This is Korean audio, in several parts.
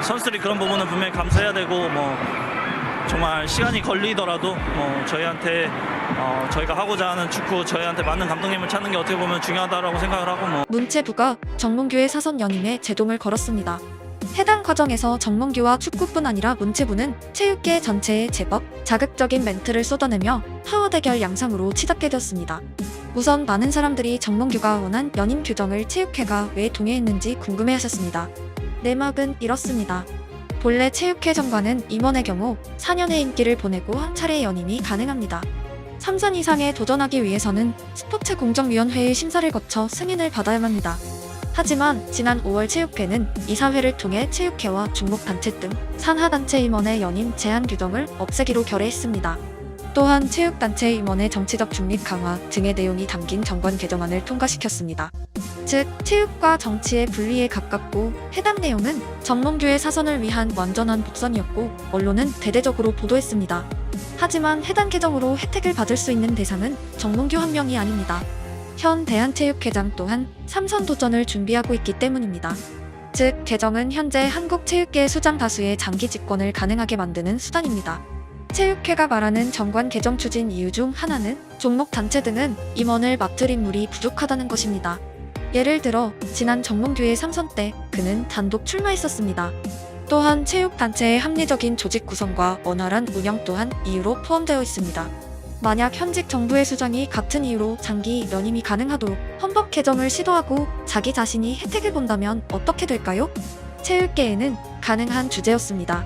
선수들이 그런 부분은 분명히 감수해야 되고 정말 시간이 걸리더라도 저희한테 저희가 하고자 하는 축구 저희한테 맞는 감독님을 찾는 게 어떻게 보면 중요하다라고 생각을 하고 문체부가 정몽규의 사선 연임에 제동을 걸었습니다. 해당 과정에서 정몽규와 축구뿐 아니라 문체부는 체육계 전체에 제법 자극적인 멘트를 쏟아내며 파워 대결 양상으로 치닫게 되었습니다. 우선 많은 사람들이 정몽규가 원한 연임 규정을 체육회가 왜 동의했는지 궁금해하셨습니다. 내막은 이렇습니다. 본래 체육회 정관은 임원의 경우 4년의 임기를 보내고 한 차례 연임이 가능합니다. 3선 이상에 도전하기 위해서는 스포츠공정위원회의 심사를 거쳐 승인을 받아야만 합니다. 하지만 지난 5월 체육회는 이사회를 통해 체육회와 종목단체 등 산하단체 임원의 연임 제한 규정을 없애기로 결의했습니다. 또한 체육단체 임원의 정치적 중립 강화 등의 내용이 담긴 정관 개정안을 통과시켰습니다. 즉, 체육과 정치의 분리에 가깝고 해당 내용은 정몽규의 사선을 위한 완전한 복선이었고 언론은 대대적으로 보도했습니다. 하지만 해당 개정으로 혜택을 받을 수 있는 대상은 정몽규 한 명이 아닙니다. 현 대한체육회장 또한 3선 도전을 준비하고 있기 때문입니다. 즉, 개정은 현재 한국체육계 수장 다수의 장기 집권을 가능하게 만드는 수단입니다. 체육회가 말하는 정관 개정 추진 이유 중 하나는 종목 단체 등은 임원을 맡을 인물이 부족하다는 것입니다. 예를 들어 지난 정몽규의 3선 때 그는 단독 출마했었습니다. 또한 체육단체의 합리적인 조직 구성과 원활한 운영 또한 이유로 포함되어 있습니다. 만약 현직 정부의 수장이 같은 이유로 장기 연임이 가능하도록 헌법 개정을 시도하고 자기 자신이 혜택을 본다면 어떻게 될까요? 체육계에는 가능한 주제였습니다.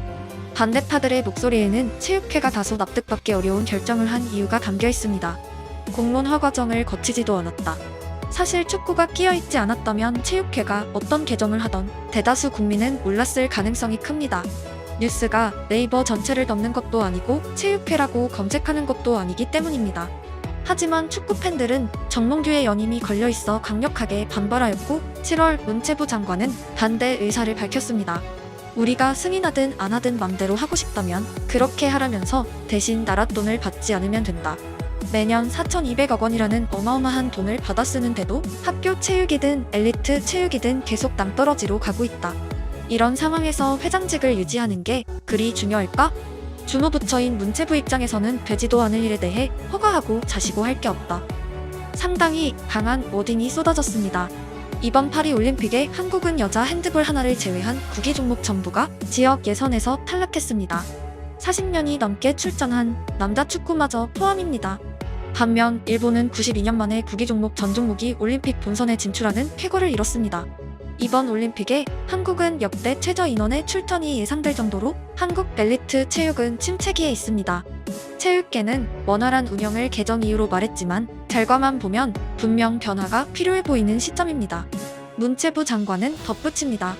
반대파들의 목소리에는 체육회가 다소 납득받기 어려운 결정을 한 이유가 담겨 있습니다. 공론화 과정을 거치지도 않았다. 사실 축구가 끼어있지 않았다면 체육회가 어떤 개정을 하던 대다수 국민은 몰랐을 가능성이 큽니다. 뉴스가 네이버 전체를 덮는 것도 아니고 체육회라고 검색하는 것도 아니기 때문입니다. 하지만 축구 팬들은 정몽규의 연임이 걸려있어 강력하게 반발하였고 7월 문체부 장관은 반대 의사를 밝혔습니다. 우리가 승인하든 안 하든 맘대로 하고 싶다면 그렇게 하라면서 대신 나라 돈을 받지 않으면 된다. 매년 4,200억 원이라는 어마어마한 돈을 받아 쓰는데도 학교 체육이든 엘리트 체육이든 계속 낭떠러지로 가고 있다. 이런 상황에서 회장직을 유지하는 게 그리 중요할까? 주무부처인 문체부 입장에서는 되지도 않을 일에 대해 허가하고 자시고 할 게 없다. 상당히 강한 워딩이 쏟아졌습니다. 이번 파리올림픽에 한국은 여자 핸드볼 하나를 제외한 구기 종목 전부가 지역 예선에서 탈락했습니다. 40년이 넘게 출전한 남자 축구마저 포함입니다. 반면 일본은 92년 만에 구기 종목 전 종목이 올림픽 본선에 진출하는 쾌거를 이뤘습니다. 이번 올림픽에 한국은 역대 최저 인원의 출전이 예상될 정도로 한국 엘리트 체육은 침체기에 있습니다. 체육계는 원활한 운영을 개정 이유로 말했지만 결과만 보면 분명 변화가 필요해 보이는 시점입니다. 문체부 장관은 덧붙입니다.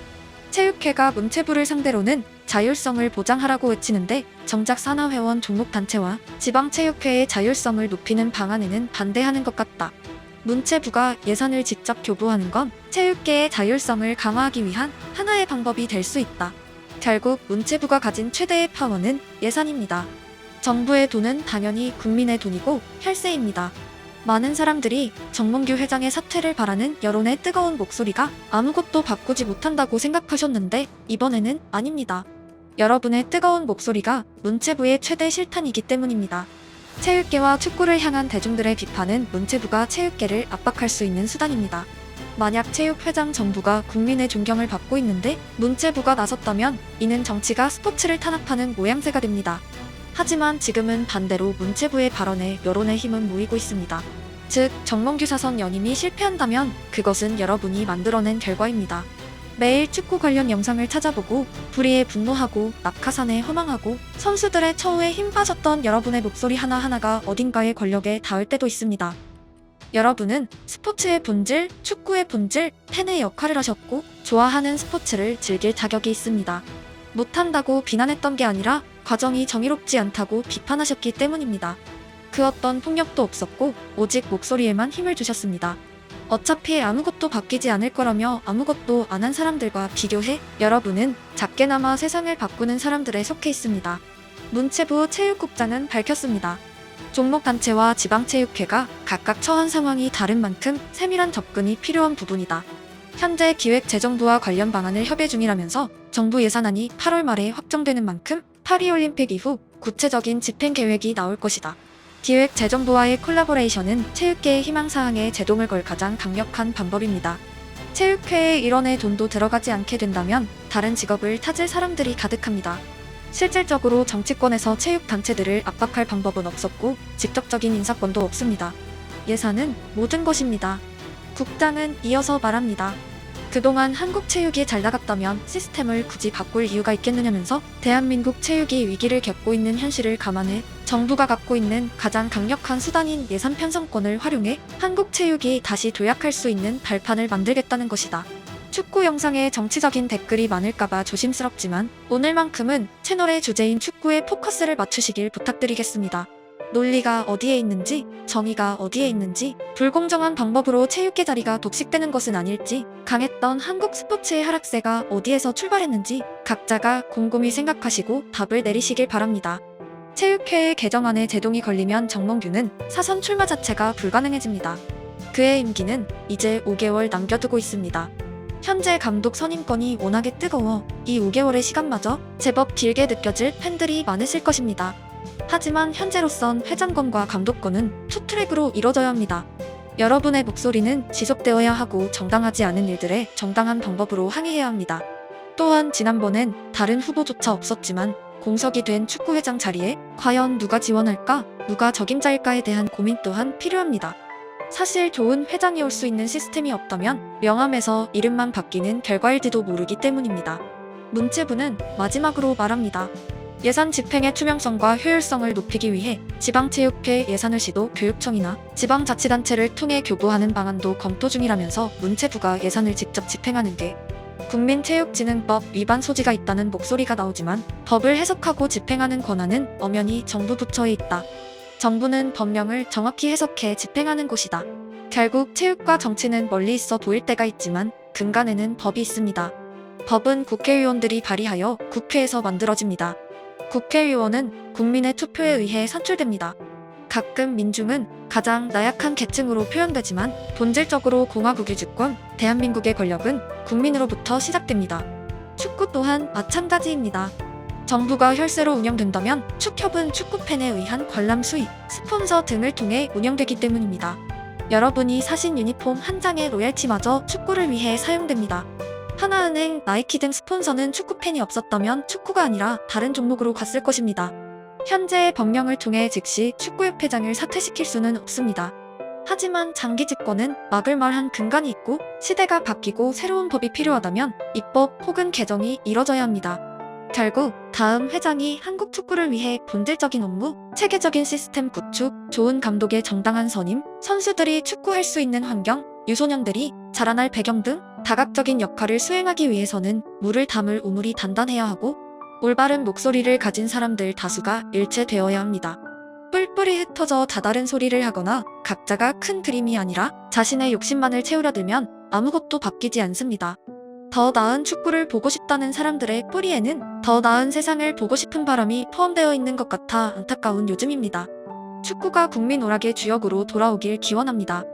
체육회가 문체부를 상대로는 자율성을 보장하라고 외치는데 정작 산하회원 종목단체와 지방체육회의 자율성을 높이는 방안에는 반대하는 것 같다. 문체부가 예산을 직접 교부하는 건 체육계의 자율성을 강화하기 위한 하나의 방법이 될 수 있다. 결국 문체부가 가진 최대의 파워는 예산입니다. 정부의 돈은 당연히 국민의 돈이고 혈세입니다. 많은 사람들이 정몽규 회장의 사퇴를 바라는 여론의 뜨거운 목소리가 아무것도 바꾸지 못한다고 생각하셨는데 이번에는 아닙니다. 여러분의 뜨거운 목소리가 문체부의 최대 실탄이기 때문입니다. 체육계와 축구를 향한 대중들의 비판은 문체부가 체육계를 압박할 수 있는 수단입니다. 만약 체육회장 정부가 국민의 존경을 받고 있는데 문체부가 나섰다면 이는 정치가 스포츠를 탄압하는 모양새가 됩니다. 하지만 지금은 반대로 문체부의 발언에 여론의 힘은 모이고 있습니다. 즉, 정몽규 사선 연임이 실패한다면 그것은 여러분이 만들어낸 결과입니다. 매일 축구 관련 영상을 찾아보고 불의에 분노하고 낙하산에 허망하고 선수들의 처우에 힘 빠졌던 여러분의 목소리 하나하나가 어딘가의 권력에 닿을 때도 있습니다. 여러분은 스포츠의 본질, 축구의 본질, 팬의 역할을 하셨고 좋아하는 스포츠를 즐길 자격이 있습니다. 못한다고 비난했던 게 아니라 과정이 정의롭지 않다고 비판하셨기 때문입니다. 그 어떤 폭력도 없었고 오직 목소리에만 힘을 주셨습니다. 어차피 아무것도 바뀌지 않을 거라며 아무것도 안 한 사람들과 비교해 여러분은 작게나마 세상을 바꾸는 사람들에 속해 있습니다. 문체부 체육국장은 밝혔습니다. 종목단체와 지방체육회가 각각 처한 상황이 다른 만큼 세밀한 접근이 필요한 부분이다. 현재 기획재정부와 관련 방안을 협의 중이라면서 정부 예산안이 8월 말에 확정되는 만큼 파리올림픽 이후 구체적인 집행 계획이 나올 것이다. 기획재정부와의 콜라보레이션은 체육계의 희망사항에 제동을 걸 가장 강력한 방법입니다. 체육회의 일원의 돈도 들어가지 않게 된다면 다른 직업을 찾을 사람들이 가득합니다. 실질적으로 정치권에서 체육단체들을 압박할 방법은 없었고 직접적인 인사권도 없습니다. 예산은 모든 것입니다. 국장은 이어서 말합니다. 그동안 한국 체육이 잘 나갔다면 시스템을 굳이 바꿀 이유가 있겠느냐면서 대한민국 체육이 위기를 겪고 있는 현실을 감안해 정부가 갖고 있는 가장 강력한 수단인 예산 편성권을 활용해 한국 체육이 다시 도약할 수 있는 발판을 만들겠다는 것이다. 축구 영상에 정치적인 댓글이 많을까봐 조심스럽지만 오늘만큼은 채널의 주제인 축구에 포커스를 맞추시길 부탁드리겠습니다. 논리가 어디에 있는지, 정의가 어디에 있는지, 불공정한 방법으로 체육계 자리가 독식되는 것은 아닐지, 강했던 한국 스포츠의 하락세가 어디에서 출발했는지 각자가 곰곰이 생각하시고 답을 내리시길 바랍니다. 체육회의 개정안에 제동이 걸리면 정몽규는 사선 출마 자체가 불가능해집니다. 그의 임기는 이제 5개월 남겨두고 있습니다. 현재 감독 선임권이 워낙에 뜨거워 이 5개월의 시간마저 제법 길게 느껴질 팬들이 많으실 것입니다. 하지만 현재로선 회장권과 감독권은 투트랙으로 이뤄져야 합니다. 여러분의 목소리는 지속되어야 하고 정당하지 않은 일들에 정당한 방법으로 항의해야 합니다. 또한 지난번엔 다른 후보조차 없었지만 공석이 된 축구회장 자리에 과연 누가 지원할까, 누가 적임자일까에 대한 고민 또한 필요합니다. 사실 좋은 회장이 올 수 있는 시스템이 없다면 명함에서 이름만 바뀌는 결과일지도 모르기 때문입니다. 문체부는 마지막으로 말합니다. 예산 집행의 투명성과 효율성을 높이기 위해 지방체육회 예산을 시도 교육청이나 지방자치단체를 통해 교부하는 방안도 검토 중이라면서 문체부가 예산을 직접 집행하는 게 국민체육진흥법 위반 소지가 있다는 목소리가 나오지만 법을 해석하고 집행하는 권한은 엄연히 정부 부처에 있다. 정부는 법령을 정확히 해석해 집행하는 곳이다. 결국 체육과 정치는 멀리 있어 보일 때가 있지만 근간에는 법이 있습니다. 법은 국회의원들이 발의하여 국회에서 만들어집니다. 국회의원은 국민의 투표에 의해 선출됩니다. 가끔 민중은 가장 나약한 계층으로 표현되지만 본질적으로 공화국의 주권, 대한민국의 권력은 국민으로부터 시작됩니다. 축구 또한 마찬가지입니다. 정부가 혈세로 운영된다면 축협은 축구팬에 의한 관람 수익, 스폰서 등을 통해 운영되기 때문입니다. 여러분이 사신 유니폼 한 장의 로열티마저 축구를 위해 사용됩니다. 하나은행, 나이키 등 스폰서는 축구팬이 없었다면 축구가 아니라 다른 종목으로 갔을 것입니다. 현재의 법령을 통해 즉시 축구협회장을 사퇴시킬 수는 없습니다. 하지만 장기 집권은 막을 만한 근간이 있고 시대가 바뀌고 새로운 법이 필요하다면 입법 혹은 개정이 이뤄져야 합니다. 결국 다음 회장이 한국 축구를 위해 본질적인 업무, 체계적인 시스템 구축, 좋은 감독의 정당한 선임, 선수들이 축구할 수 있는 환경, 유소년들이 자라날 배경 등 다각적인 역할을 수행하기 위해서는 물을 담을 우물이 단단해야 하고 올바른 목소리를 가진 사람들 다수가 일체되어야 합니다. 뿔뿔이 흩어져 다다른 소리를 하거나 각자가 큰 그림이 아니라 자신의 욕심만을 채우려 들면 아무것도 바뀌지 않습니다. 더 나은 축구를 보고 싶다는 사람들의 뿌리에는 더 나은 세상을 보고 싶은 바람이 포함되어 있는 것 같아 안타까운 요즘입니다. 축구가 국민 오락의 주역으로 돌아오길 기원합니다.